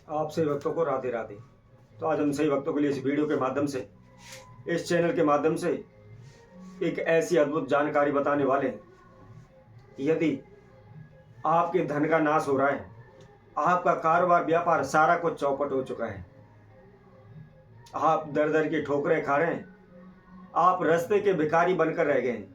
आप सही भक्तों को राधे राधे। तो आज हम सही भक्तों के लिए इस वीडियो के माध्यम से, इस चैनल के माध्यम से एक ऐसी अद्भुत जानकारी बताने वाले हैं। यदि आपके धन का नाश हो रहा है, आपका कारोबार व्यापार सारा कुछ चौपट हो चुका है, आप दर दर की ठोकरें खा रहे हैं, आप रास्ते के भिखारी बनकर रह गए हैं,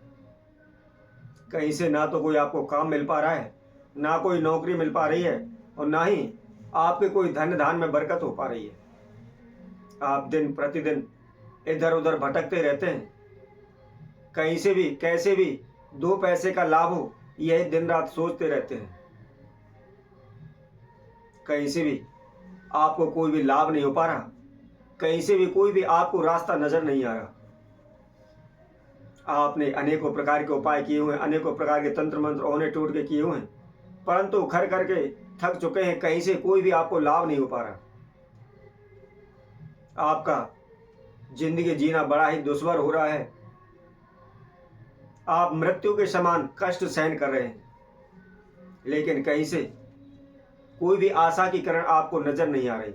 कहीं से ना तो कोई आपको काम मिल पा रहा है, ना कोई नौकरी मिल पा रही है, और ना ही आपके कोई धन धान में बरकत हो पा रही है। आप दिन प्रतिदिन इधर उधर भटकते रहते हैं, कहीं से भी कैसे भी दो पैसे का लाभ हो यही दिन रात सोचते रहते हैं। कहीं से भी आपको कोई भी लाभ नहीं हो पा रहा, कहीं से भी कोई भी आपको रास्ता नजर नहीं आ रहा। आपने अनेकों प्रकार के उपाय किए हुए हैं, अनेकों प्रकार के तंत्र मंत्र ओने टूट के किए हुए हैं, परंतु खर करके थक चुके हैं, कहीं से कोई भी आपको लाभ नहीं हो पा रहा। आपका जिंदगी जीना बड़ा ही दुश्वार हो रहा है, आप मृत्यु के समान कष्ट सहन कर रहे हैं, लेकिन कहीं से कोई भी आशा की किरण आपको नजर नहीं आ रही।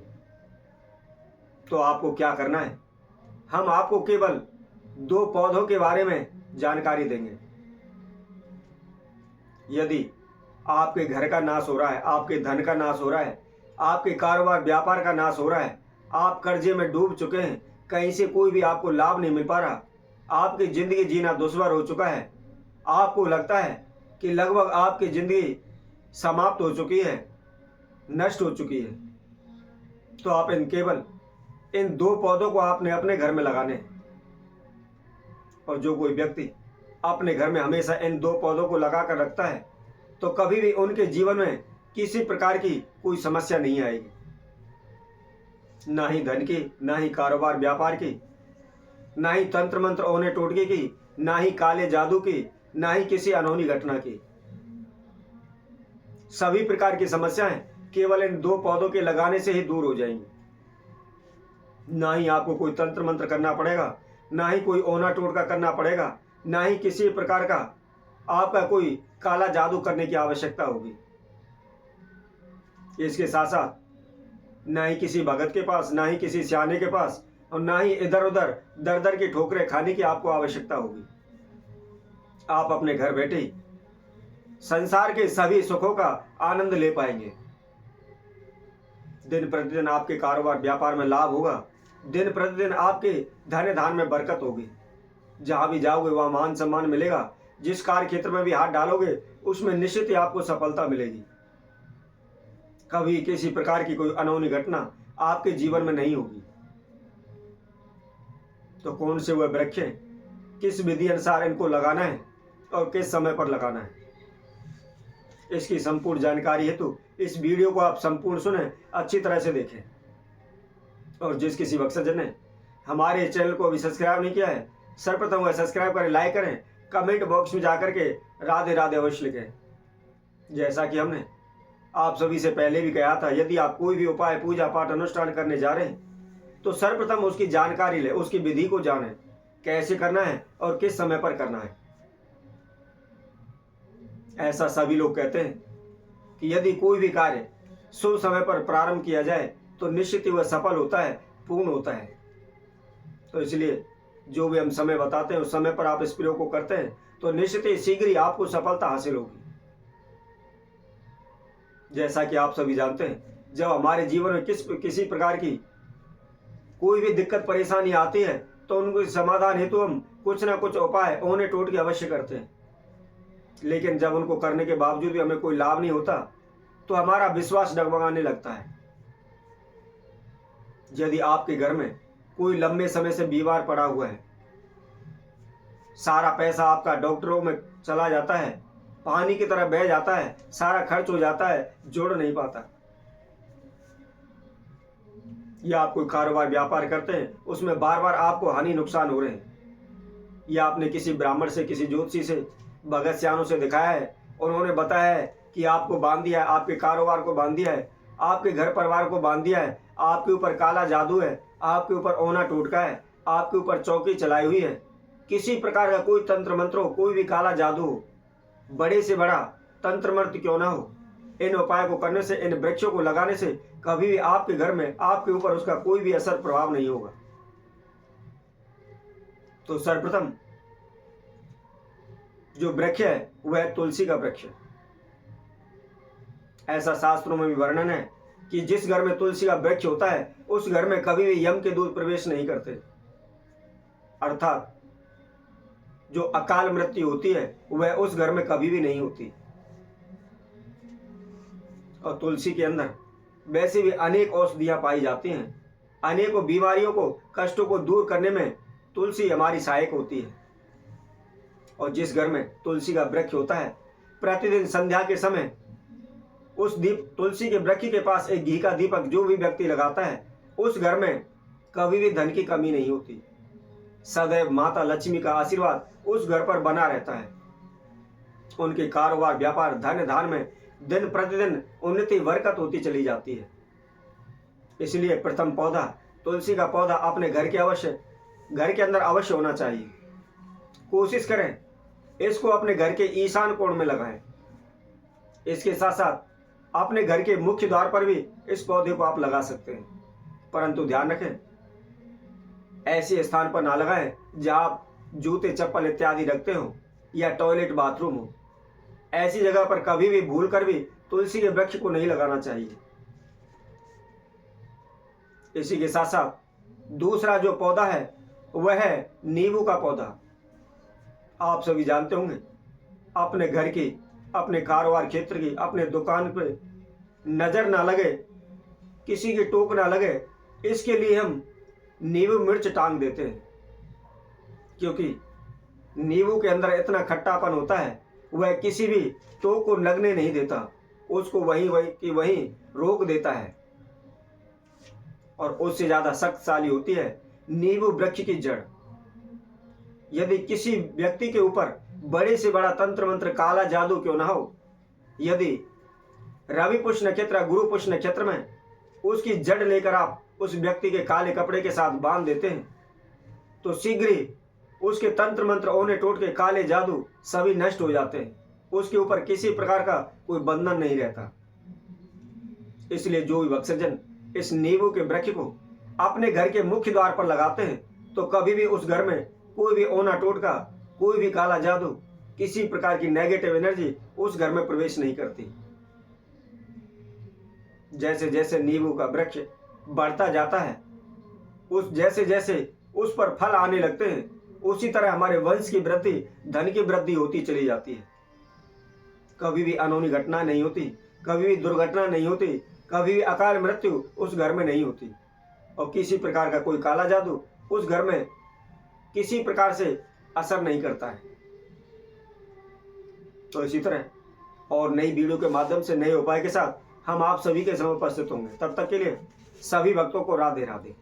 तो आपको क्या करना है, हम आपको केवल दो पौधों के बारे में जानकारी देंगे। यदि आपके घर का नाश हो रहा है, आपके धन का नाश हो रहा है, आपके कारोबार व्यापार का नाश हो रहा है, आप कर्जे में डूब चुके हैं, कहीं से कोई भी आपको लाभ नहीं मिल पा रहा, आपकी जिंदगी जीना दुश्वार हो चुका है, आपको लगता है कि लगभग आपकी जिंदगी समाप्त हो चुकी है, नष्ट हो चुकी है, तो आप केवल इन दो पौधों को आपने अपने घर में लगाने हैं। और जो कोई व्यक्ति अपने घर में हमेशा इन दो पौधों को लगा कर रखता है, तो कभी भी उनके जीवन में किसी प्रकार की कोई समस्या नहीं आएगी, ना ही धन की, ना ही कारोबार व्यापार की, ना ही तंत्र मंत्र ओने टोटके की, ना ही काले जादू की, ना ही किसी अनहोनी घटना की। सभी प्रकार की समस्याएं केवल इन दो पौधों के लगाने से ही दूर हो जाएंगी। ना ही आपको कोई तंत्र मंत्र करना पड़ेगा, ना ही कोई ओना टोटका करना पड़ेगा, ना ही किसी प्रकार का आपका कोई काला जादू करने की आवश्यकता होगी। इसके साथ साथ ना ही किसी भगत के पास, ना ही किसी सियाने के पास, और ना ही इधर उधर दर दर की ठोकरें खाने की आपको आवश्यकता होगी। आप अपने घर बैठे ही संसार के सभी सुखों का आनंद ले पाएंगे। दिन प्रतिदिन आपके कारोबार व्यापार में लाभ होगा, दिन प्रतिदिन आपके धन धान में बरकत होगी। जहां भी जाओगे वहां मान सम्मान मिलेगा, जिस कार्य क्षेत्र में भी हाथ डालोगे उसमें निश्चित ही आपको सफलता मिलेगी। कभी किसी प्रकार की कोई अनहोनी घटना आपके जीवन में नहीं होगी। तो कौन से वह वृक्ष हैं, किस विधि अनुसार इनको लगाना है और किस समय पर लगाना है, इसकी संपूर्ण जानकारी हेतु इस वीडियो को आप संपूर्ण सुने, अच्छी तरह से देखें। और जिस किसी भक्तजन ने हमारे चैनल को अभी सब्सक्राइब नहीं किया है, सर्वप्रथम वह सब्सक्राइब करें, लाइक करें, कमेंट बॉक्स में जाकर के राधे राधे अवश्य लिखें। जैसा कि हमने आप सभी से पहले भी कहा था, यदि आप कोई भी उपाय पूजा पाठ अनुष्ठान करने जा रहे हैं तो सर्वप्रथम उसकी जानकारी लें, उसकी विधि को जानें, कैसे करना है और किस समय पर करना है। ऐसा सभी लोग कहते हैं कि यदि कोई भी कार्य शुभ समय पर प्रारंभ किया जाए तो निश्चित ही वह सफल होता है, पूर्ण होता है। तो इसलिए जो भी हम समय बताते हैं उस समय पर आप इस प्रयोग को करते हैं तो निश्चित ही शीघ्र ही आपको सफलता हासिल होगी। जैसा कि आप सभी जानते हैं, जब हमारे जीवन में किसी प्रकार की कोई भी दिक्कत परेशानी आती है तो उनको समाधान हेतु हम कुछ ना कुछ उपाय ओने टोट के अवश्य करते हैं, लेकिन जब उनको करने के बावजूद भी हमें कोई लाभ नहीं होता तो हमारा विश्वास डगमगाने लगता है। यदि आपके घर में कोई लंबे समय से बीमार पड़ा हुआ है, सारा पैसा आपका डॉक्टरों में चला जाता है, पानी की तरह बह जाता है, सारा खर्च हो जाता है, जोड़ नहीं पाता, या आप कोई कारोबार व्यापार करते हैं उसमें बार बार आपको हानि नुकसान हो रहे हैं, या आपने किसी ब्राह्मण से, किसी ज्योतिषी से, भगत सियानों से दिखाया है, उन्होंने बताया है कि आपको बांध दिया है, आपके कारोबार को बांध दिया है, आपके घर परिवार को बांध दिया है, आपके ऊपर काला जादू है, आपके ऊपर ओना टोटका है, आपके ऊपर चौकी चलाई हुई है, किसी प्रकार का कोई तंत्र मंत्र हो, कोई भी काला जादू हो, बड़े से बड़ा तंत्र मंत्र क्यों ना हो, इन उपायों को करने से, इन वृक्षों को लगाने से कभी भी आपके घर में, आपके ऊपर उसका कोई भी असर प्रभाव नहीं होगा। तो सर्वप्रथम जो वृक्ष है वह तुलसी का वृक्ष है। ऐसा शास्त्रों में भी वर्णन है कि जिस घर में तुलसी का वृक्ष होता है उस घर में कभी भी यम के दूत प्रवेश नहीं करते, अर्थात जो अकाल मृत्यु होती है वह उस घर में कभी भी नहीं होती। और तुलसी के अंदर वैसे भी अनेक औषधियां पाई जाती हैं। अनेकों बीमारियों को, कष्टों को दूर करने में तुलसी हमारी सहायक होती है। और जिस घर में तुलसी का वृक्ष होता है, प्रतिदिन संध्या के समय उस तुलसी के वृक्ष के पास एक घी का दीपक जो भी व्यक्ति लगाता है, उस घर में कभी भी धन की कमी नहीं होती। सदैव माता लक्ष्मी का आशीर्वाद उस घर पर बना रहता है। उनके कारोबार, व्यापार, धन धान में दिन प्रतिदिन उन्नति, बरकत होती चली जाती है। इसलिए प्रथम पौधा तुलसी का पौधा अपने घर के अंदर अवश्य होना चाहिए। कोशिश करें इसको अपने घर के ईशान कोण में लगाएं। इसके साथ साथ अपने घर के मुख्य द्वार पर भी इस पौधे को आप लगा सकते हैं, परंतु ध्यान रखें ऐसे स्थान पर ना लगाएं जहां आप जूते, चप्पल इत्यादि रखते हो या टॉयलेट, बाथरूम हो। ऐसी जगह पर कभी भी भूल कर भी तुलसी के वृक्ष को नहीं लगाना चाहिए। इसी के साथ साथ दूसरा जो पौधा है वह है नींबू का पौधा। आप सभी जानते होंगे अपने घर की, अपने कारोबार क्षेत्र की, अपने दुकान पे नजर ना लगे, किसी की टोक ना लगे, इसके लिए हम नींबू मिर्च टांग देते हैं। क्योंकि नींबू के अंदर इतना खट्टापन होता है वह किसी भी टोक को लगने नहीं देता, उसको वहीं रोक देता है। और उससे ज्यादा शक्तिशाली होती है नींबू वृक्ष की जड़। यदि किसी व्यक्ति के ऊपर बड़े से बड़ा तंत्र मंत्र, काला जादू क्यों ना हो, यदि रवि पुष्य नक्षत्र, गुरु पुष्य नक्षत्र में उसकी जड़ लेकर आप उस व्यक्ति के काले कपड़े के साथ बांध देते हैं तो शीघ्र ही उसके तंत्र मंत्र, ओने टोटके, काले जादू सभी नष्ट हो जाते हैं। उसके ऊपर किसी प्रकार का कोई बंधन नहीं रहता। इसलिए जो भी भक्तजन इस नींबू के वृक्ष को अपने घर के मुख्य द्वार पर लगाते हैं तो कभी भी उस घर में कोई भी ओना टोटका, कोई भी काला जादू, किसी प्रकार की नेगेटिव एनर्जी उस घर में प्रवेश नहीं करती। जैसे जैसे नींबू का वृक्ष बढ़ता जाता है, जैसे जैसे उस पर फल आने लगते हैं, उसी तरह हमारे वंश की वृद्धि, धन की वृद्धि होती चली जाती है। कभी भी अनहोनी घटना नहीं होती, कभी भी दुर्घटना नहीं होती, कभी भी अकाल मृत्यु उस घर में नहीं होती, और किसी प्रकार का कोई काला जादू उस घर में किसी प्रकार से असर नहीं करता है। तो इसी तरह और नई वीडियो के माध्यम से, नए उपाय के साथ हम आप सभी के समय उपस्थित होंगे। तब तक के लिए सभी भक्तों को राधे राधे।